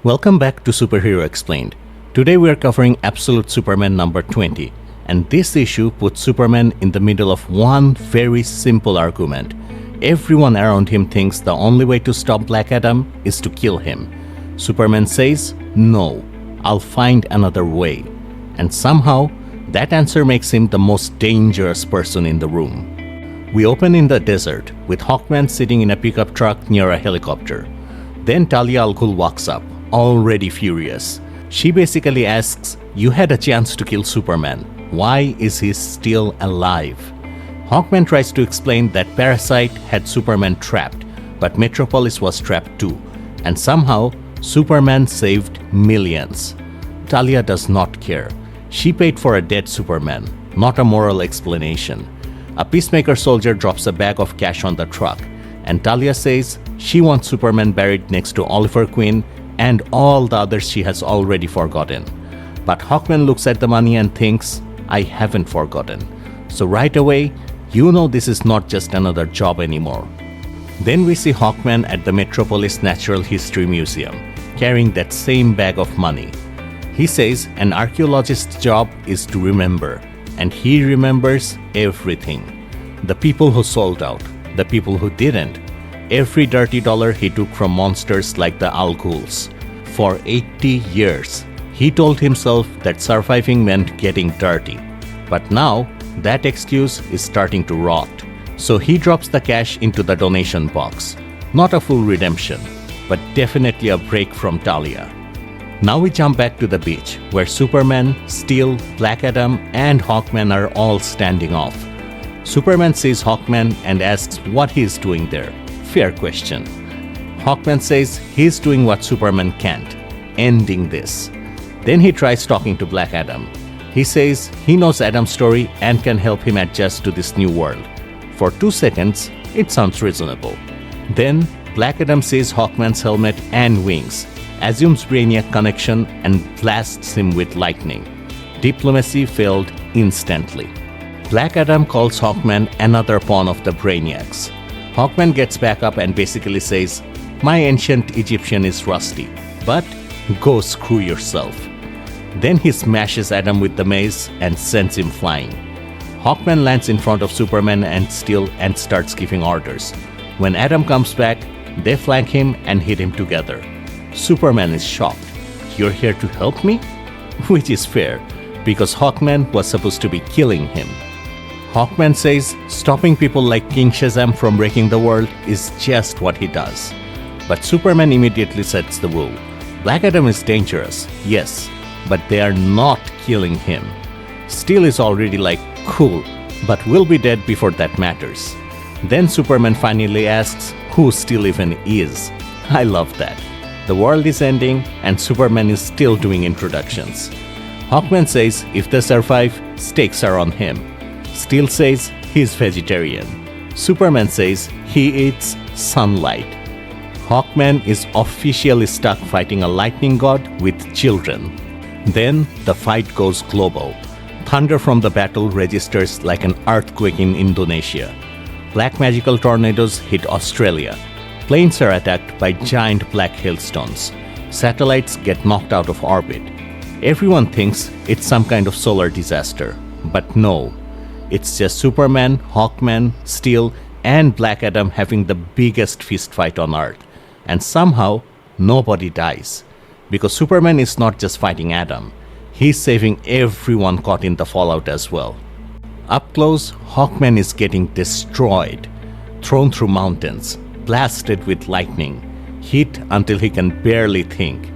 Welcome back to Superhero Explained. Today we are covering Absolute Superman number 20, and this issue puts Superman in the middle of one very simple argument. Everyone around him thinks the only way to stop Black Adam is to kill him. Superman says, "No, I'll find another way." And somehow, that answer makes him the most dangerous person in the room. We open in the desert, with Hawkman sitting in a pickup truck near a helicopter. Then Talia al Ghul walks up, already furious. She basically asks, "You had a chance to kill Superman. Why is he still alive?" Hawkman tries to explain that Parasite had Superman trapped, but Metropolis was trapped too, and somehow Superman saved millions. Talia does not care. She paid for a dead Superman, not a moral explanation. A Peacemaker soldier drops a bag of cash on the truck, and Talia says she wants Superman buried next to Oliver Queen and all the others she has already forgotten. But Hawkman looks at the money and thinks, "I haven't forgotten." So right away, you know this is not just another job anymore. Then we see Hawkman at the Metropolis Natural History Museum, carrying that same bag of money. He says an archaeologist's job is to remember, and he remembers everything. The people who sold out, the people who didn't, every dirty dollar he took from monsters like the Al Ghuls. For 80 years, he told himself that surviving meant getting dirty. But now, that excuse is starting to rot. So he drops the cash into the donation box. Not a full redemption, but definitely a break from Talia. Now we jump back to the beach, where Superman, Steel, Black Adam, and Hawkman are all standing off. Superman sees Hawkman and asks what he is doing there. Fair question. Hawkman says he's doing what Superman can't, ending this. Then he tries talking to Black Adam. He says he knows Adam's story and can help him adjust to this new world. For 2 seconds, it sounds reasonable. Then Black Adam sees Hawkman's helmet and wings, assumes Brainiac connection, and blasts him with lightning. Diplomacy failed instantly. Black Adam calls Hawkman another pawn of the Brainiacs. Hawkman gets back up and basically says, "My ancient Egyptian is rusty, but go screw yourself." Then he smashes Adam with the mace and sends him flying. Hawkman lands in front of Superman and Steel and starts giving orders. When Adam comes back, they flank him and hit him together. Superman is shocked. "You're here to help me?" Which is fair, because Hawkman was supposed to be killing him. Hawkman says stopping people like King Shazam from breaking the world is just what he does. But Superman immediately sets the rule. Black Adam is dangerous, yes, but they are not killing him. Steel is already like, "Cool, but we'll be dead before that matters." Then Superman finally asks who Steel even is. I love that. The world is ending and Superman is still doing introductions. Hawkman says if they survive, stakes are on him. Steel says he's vegetarian. Superman says he eats sunlight. Hawkman is officially stuck fighting a lightning god with children. Then the fight goes global. Thunder from the battle registers like an earthquake in Indonesia. Black magical tornadoes hit Australia. Planes are attacked by giant black hailstones. Satellites get knocked out of orbit. Everyone thinks it's some kind of solar disaster, but no. It's just Superman, Hawkman, Steel, and Black Adam having the biggest fist fight on Earth. And somehow, nobody dies. Because Superman is not just fighting Adam. He's saving everyone caught in the fallout as well. Up close, Hawkman is getting destroyed. Thrown through mountains. Blasted with lightning. Hit until he can barely think.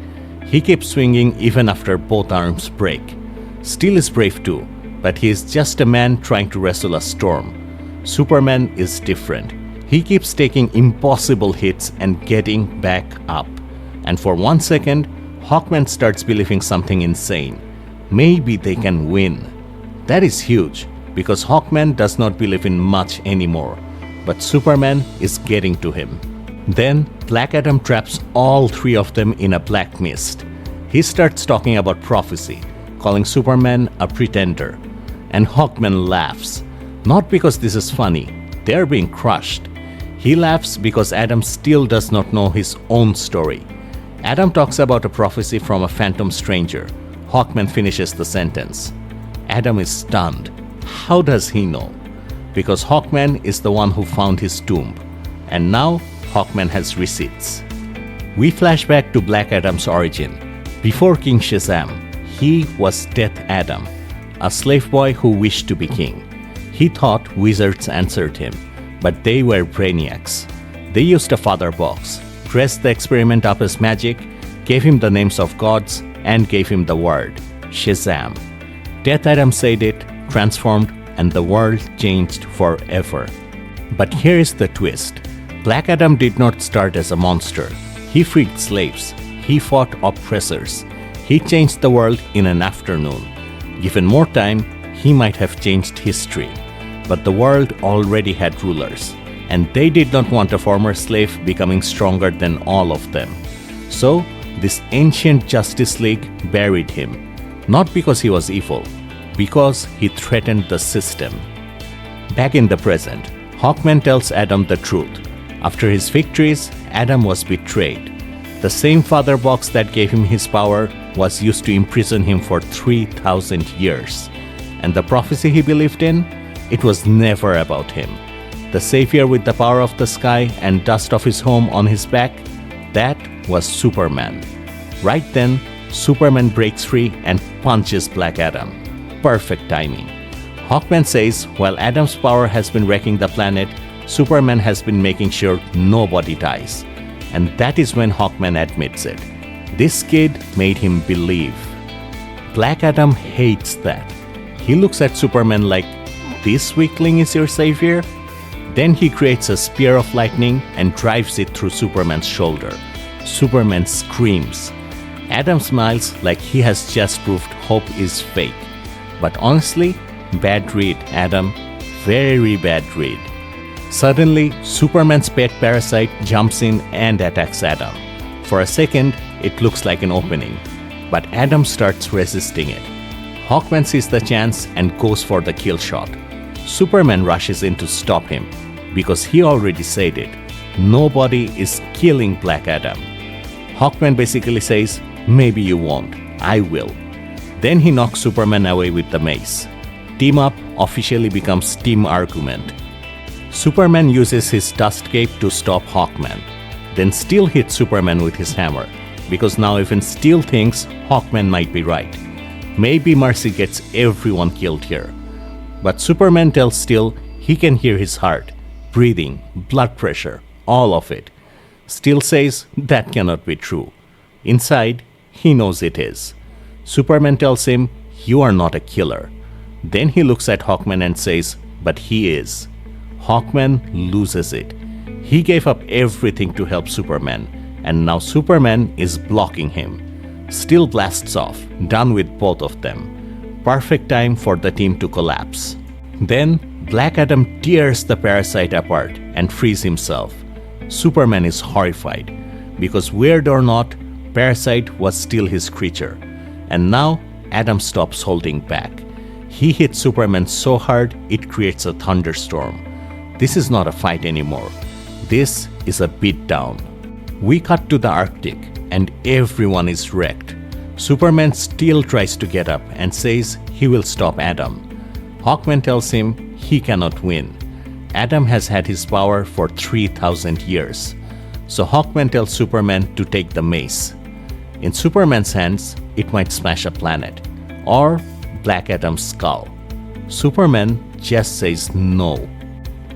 He keeps swinging even after both arms break. Steel is brave too. But he is just a man trying to wrestle a storm. Superman is different. He keeps taking impossible hits and getting back up. And for 1 second, Hawkman starts believing something insane. Maybe they can win. That is huge, because Hawkman does not believe in much anymore. But Superman is getting to him. Then, Black Adam traps all three of them in a black mist. He starts talking about prophecy, calling Superman a pretender. And Hawkman laughs. Not because this is funny, they are being crushed. He laughs because Adam still does not know his own story. Adam talks about a prophecy from a phantom stranger. Hawkman finishes the sentence. Adam is stunned. How does he know? Because Hawkman is the one who found his tomb. And now Hawkman has receipts. We flash back to Black Adam's origin. Before King Shazam, he was Death Adam, a slave boy who wished to be king. He thought wizards answered him, but they were brainiacs. They used a father box, dressed the experiment up as magic, gave him the names of gods, and gave him the word, Shazam. Death Adam said it, transformed, and the world changed forever. But here is the twist. Black Adam did not start as a monster. He freed slaves. He fought oppressors. He changed the world in an afternoon. Given more time, he might have changed history. But the world already had rulers, and they did not want a former slave becoming stronger than all of them. So, this ancient Justice League buried him, not because he was evil, because he threatened the system. Back in the present, Hawkman tells Adam the truth. After his victories, Adam was betrayed. The same father box that gave him his power was used to imprison him for 3,000 years. And the prophecy he believed in? It was never about him. The savior with the power of the sky and dust of his home on his back? That was Superman. Right then, Superman breaks free and punches Black Adam. Perfect timing. Hawkman says while Adam's power has been wrecking the planet, Superman has been making sure nobody dies. And that is when Hawkman admits it. This kid made him believe. Black Adam hates that. He looks at Superman like, this weakling is your savior? Then he creates a spear of lightning and drives it through Superman's shoulder. Superman screams. Adam smiles like he has just proved hope is fake. But honestly, bad read, Adam. Very bad read. Suddenly, Superman's pet parasite jumps in and attacks Adam. For a second, it looks like an opening, but Adam starts resisting it. Hawkman sees the chance and goes for the kill shot. Superman rushes in to stop him, because he already said it. Nobody is killing Black Adam. Hawkman basically says, maybe you won't, I will. Then he knocks Superman away with the mace. Team Up officially becomes Team Argument. Superman uses his dust cape to stop Hawkman, then Steel hits Superman with his hammer, because now even Steel thinks Hawkman might be right. Maybe Mercy gets everyone killed here. But Superman tells Steel he can hear his heart, breathing, blood pressure, all of it. Steel says that cannot be true. Inside, he knows it is. Superman tells him, you are not a killer. Then he looks at Hawkman and says, but he is. Hawkman loses it. He gave up everything to help Superman, and now Superman is blocking him. Steel blasts off, done with both of them. Perfect time for the team to collapse. Then, Black Adam tears the parasite apart and frees himself. Superman is horrified, because weird or not, Parasite was still his creature. And now, Adam stops holding back. He hits Superman so hard, it creates a thunderstorm. This is not a fight anymore. This is a beatdown. We cut to the Arctic, and everyone is wrecked. Superman still tries to get up and says he will stop Adam. Hawkman tells him he cannot win. Adam has had his power for 3,000 years. So Hawkman tells Superman to take the mace. In Superman's hands, it might smash a planet, or Black Adam's skull. Superman just says no.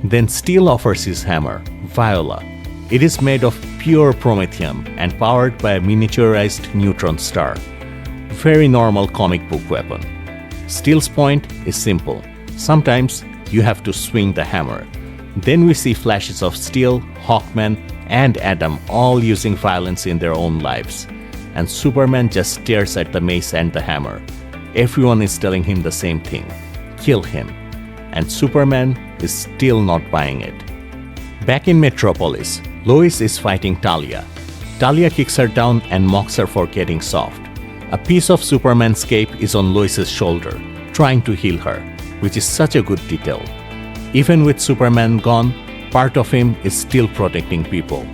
Then Steel offers his hammer, Viola. It is made of pure promethium and powered by a miniaturized neutron star. Very normal comic book weapon. Steel's point is simple. Sometimes you have to swing the hammer. Then we see flashes of Steel, Hawkman, and Adam all using violence in their own lives. And Superman just stares at the mace and the hammer. Everyone is telling him the same thing. Kill him. And Superman is still not buying it. Back in Metropolis, Lois is fighting Talia. Talia kicks her down and mocks her for getting soft. A piece of Superman's cape is on Lois's shoulder, trying to heal her, which is such a good detail. Even with Superman gone, part of him is still protecting people.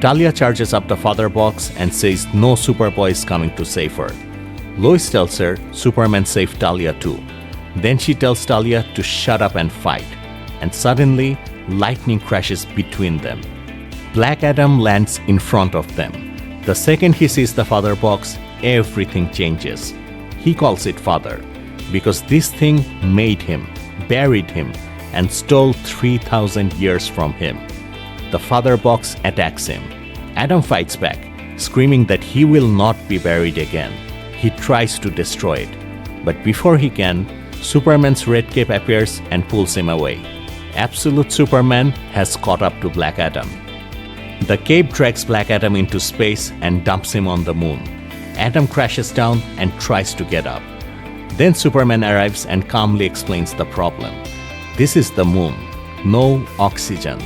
Talia charges up the father box and says no Superboy is coming to save her. Lois tells her Superman saved Talia too. Then she tells Talia to shut up and fight. And suddenly, lightning crashes between them. Black Adam lands in front of them. The second he sees the father box, everything changes. He calls it father because this thing made him, buried him, and stole 3,000 years from him. The father box attacks him. Adam fights back, screaming that he will not be buried again. He tries to destroy it. But before he can, Superman's red cape appears and pulls him away. Absolute Superman has caught up to Black Adam. The cape drags Black Adam into space and dumps him on the moon. Adam crashes down and tries to get up. Then Superman arrives and calmly explains the problem. This is the moon. No oxygen.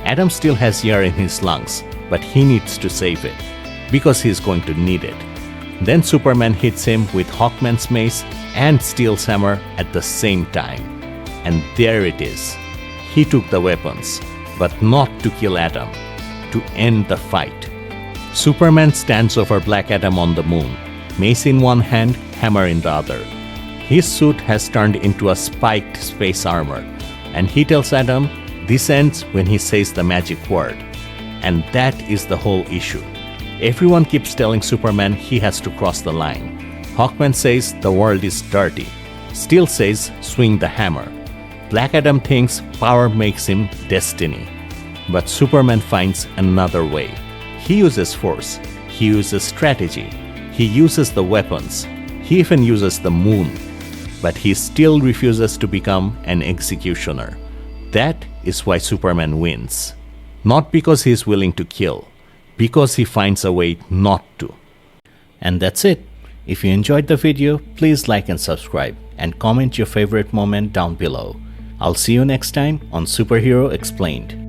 Adam still has air in his lungs, but he needs to save it, because he is going to need it. Then Superman hits him with Hawkman's mace and Steel's hammer at the same time. And there it is. He took the weapons, but not to kill Adam, to end the fight. Superman stands over Black Adam on the moon, mace in one hand, hammer in the other. His suit has turned into a spiked space armor, and he tells Adam this ends when he says the magic word. And that is the whole issue. Everyone keeps telling Superman he has to cross the line. Hawkman says the world is dirty. Steel says swing the hammer. Black Adam thinks power makes him destiny. But Superman finds another way. He uses force. He uses strategy. He uses the weapons. He even uses the moon. But he still refuses to become an executioner. That is why Superman wins. Not because he is willing to kill, because he finds a way not to. And that's it. If you enjoyed the video, please like and subscribe and comment your favorite moment down below. I'll see you next time on Superhero Explained.